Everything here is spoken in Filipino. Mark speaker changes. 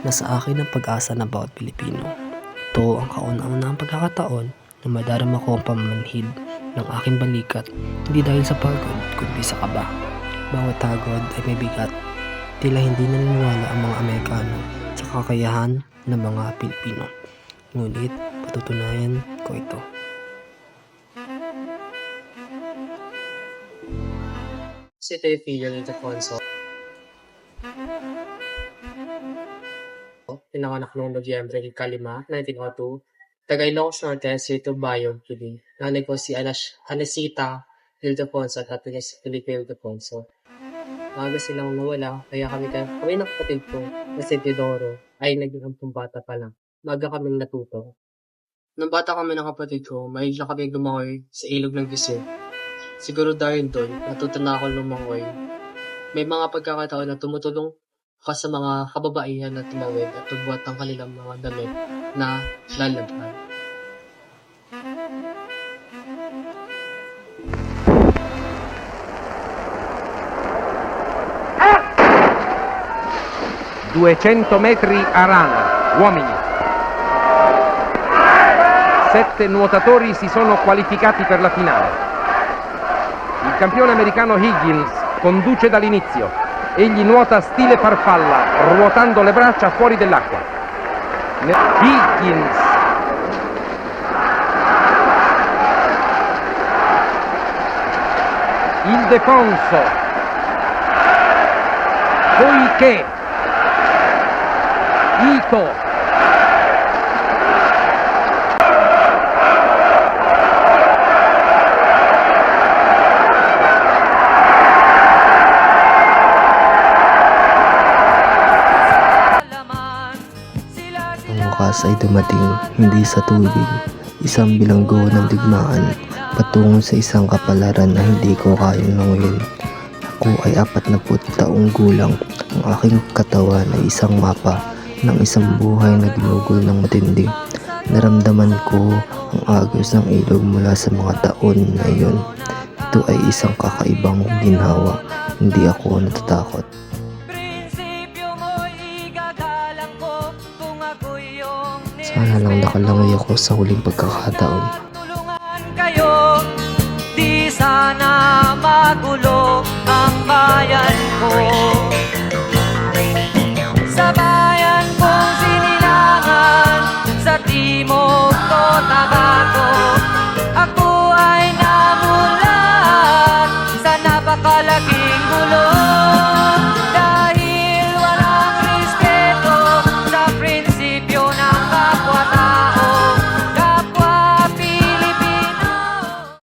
Speaker 1: Nasa akin ang pag-asa ng bawat Pilipino. Ito ang kauna-unahang pagkakataon na madarama ko ang pamamanhid ng aking balikat, hindi dahil sa pagod, kundi sa kaba. Bawat hagod ay may bigat. Tila hindi naniniwala ang mga Amerikano sa kakayahan ng mga Pilipino. Ngunit patutunayan ko ito.
Speaker 2: Si Teofilo Ildefonso, pinanganak noong Nobyembre 5, 1902, taga Ilocos Norte, City Bayog, Quili. Nanay ko si Anesita Ildefonso at ate niya si Felipe Ildefonso. Maaga silang nawala, kaya kami ng kapatid ko na si Teodoro ay nag-ampung bata pa lang. Maaga kaming natuto. Nung bata kami ng kapatid ko, mahilig na kami lumangoy sa ilog ng Visay. Siguro dahil doon, natuto na ako lumangoy. May mga pagkakataon na tumutulong ka sa mga kababaihan na tumawid at magbuhat ng kanilang mga damit na lalabhan.
Speaker 3: Duecento metri a rana, uomini. 7 nuotatori si sono qualificati per la finale. Il campione americano Higgins conduce dall'inizio. Egli nuota stile farfalla, ruotando le braccia fuori dell'acqua. Higgins. Ildefonso. Poiché. Ito.
Speaker 1: Ang wakas ay dumating, hindi sa tubig, isang bilanggo ng digmaan, patungo sa isang kapalaran na hindi ko kayang languyin. Ako ay 40 taong gulang, ang aking katawan ay isang mapa ng isang buhay na ginugol ng matindi. Naramdaman ko ang agos ng ilog mula sa mga taon na iyon. Ito ay isang kakaibang ginhawa, hindi ako natatakot. Sana lang nakalangoy ako sa huling pagkakataon.
Speaker 4: Tulungan kayo, di sana magulo ang bayan ko. Sa